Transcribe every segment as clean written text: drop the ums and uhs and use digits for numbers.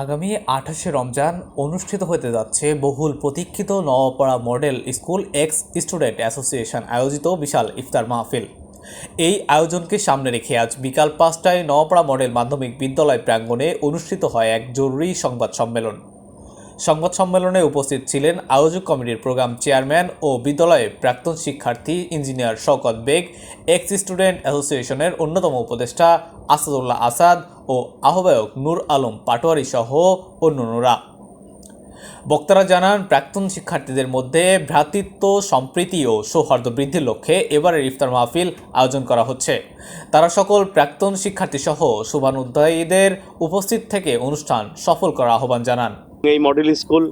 আগামী 28শে রমজান অনুষ্ঠিত হতে যাচ্ছে বহুল প্রতীক্ষিত Noapara model school ex student association আয়োজিত বিশাল ইফতার মাহফিল। এই আয়োজনকে সামনে রেখে আজ বিকাল 5টায় নওয়াপাড়া মডেল মাধ্যমিক বিদ্যালয় প্রাঙ্গণে অনুষ্ঠিত হয় এক জরুরি সংবাদ সম্মেলনে উপস্থিত ছিলেন আয়োজক কমিটির প্রোগ্রাম চেয়ারম্যান ও বিদ্যালয়ের প্রাক্তন শিক্ষার্থী ইঞ্জিনিয়ার শওকত বেগ, এক্স স্টুডেন্ট অ্যাসোসিয়েশনের অন্যতম উপদেষ্টা আসাদুল্লাহ আসাদ ও আহ্বায়ক নূর আলম পাটোয়ারি সহ অন্যান্যরা। বক্তারা জানান, প্রাক্তন শিক্ষার্থীদের মধ্যে ভ্রাতৃত্ব, সম্প্রীতি ও সৌহার্দ্য বৃদ্ধির লক্ষ্যে এবারের ইফতার মাহফিল আয়োজন করা হচ্ছে। তারা সকল প্রাক্তন শিক্ষার্থী সহ শুভানুধ্যায়ীদের উপস্থিত থেকে অনুষ্ঠান সফল করার আহ্বান জানান। এই মডেল স্কুল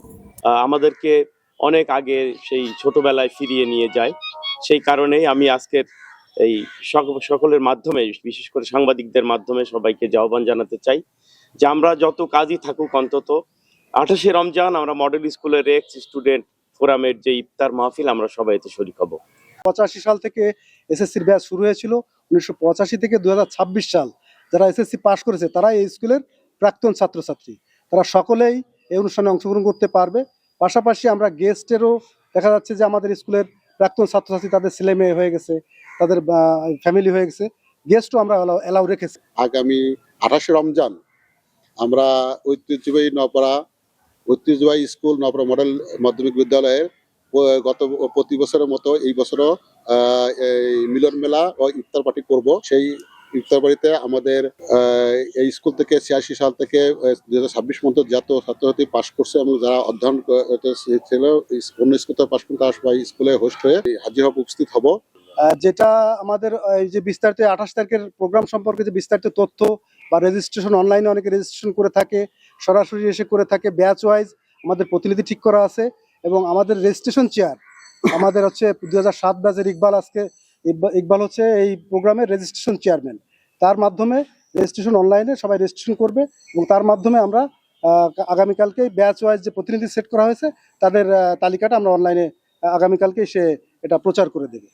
আমাদেরকে অনেক আগে সেই ছোটবেলায় ফিরিয়ে নিয়ে যায়। সেই কারণেই আমি আজকের এই সকলের মাধ্যমে, বিশেষ করে সাংবাদিকদের মাধ্যমে সবাইকে আহ্বান জানাতে চাই যে আমরা যত কাজই থাকুক, অন্তত 28শে রমজান আমরা মডেল স্কুলের এক্স স্টুডেন্ট ফোরামের যে ইফতার মাহফিল আমরা সবাই এতে শরীক হব। 85 সাল থেকে এসএসসির ব্যাচ শুরু হয়েছিল। 1985 থেকে 2026 সাল যারা এসএসসি পাস করেছে তারা এই স্কুলের প্রাক্তন ছাত্রছাত্রী, তারা সকলেই এই অনুষ্ঠানে অংশগ্রহণ করতে পারবে। পাশাপাশি আমরা গেস্টেরও দেখা যাচ্ছে যে আমাদের স্কুলের প্রাক্তন ছাত্রছাত্রী, তাদের ছেলে মেয়ে হয়ে গেছে, তাদের ফ্যামিলি হয়ে গেছে, গেস্টও আমরা অ্যালাউ রেখেছি। আগামী 28শে রমজান আমরা ঐতিহ্যবাহী স্কুল নওয়াপাড়া মডেল মাধ্যমিক বিদ্যালয়ের গত প্রতি বছরের মতো এই বছরও মিলন মেলা ও ইফতার পার্টি করব। সেই ইফতার পার্টিতে আমাদের এই স্কুল থেকে 86 সাল থেকে 2026 পর্যন্ত যত ছাত্রছাত্রী পাশ করছে এবং যারা অধ্যয়ন ছিল অন্য স্কুল থেকে পাশ করছে তারা সবাই স্কুলে হোস্ট হয়ে হাজির হব, উপস্থিত হব। যেটা আমাদের এই যে বিস্তারিত 28 তারিখের প্রোগ্রাম সম্পর্কে যে বিস্তারিত তথ্য বা রেজিস্ট্রেশন, অনলাইনে অনেকে রেজিস্ট্রেশন করে থাকে, সরাসরি এসে করে থাকে, ব্যাচ ওয়াইজ আমাদের প্রতিনিধি ঠিক করা আছে। এবং আমাদের রেজিস্ট্রেশন চেয়ার আমাদের হচ্ছে 2007 ব্যাচের ইকবাল হচ্ছে এই প্রোগ্রামের রেজিস্ট্রেশন চেয়ারম্যান। তার মাধ্যমে রেজিস্ট্রেশন অনলাইনে সবাই রেজিস্ট্রেশন করবে এবং তার মাধ্যমে আমরা আগামীকালকে ব্যাচ ওয়াইজ যে প্রতিনিধি সেট করা হয়েছে তাদের তালিকাটা আমরা অনলাইনে আগামীকালকে সে এটা প্রচার করে দেবে।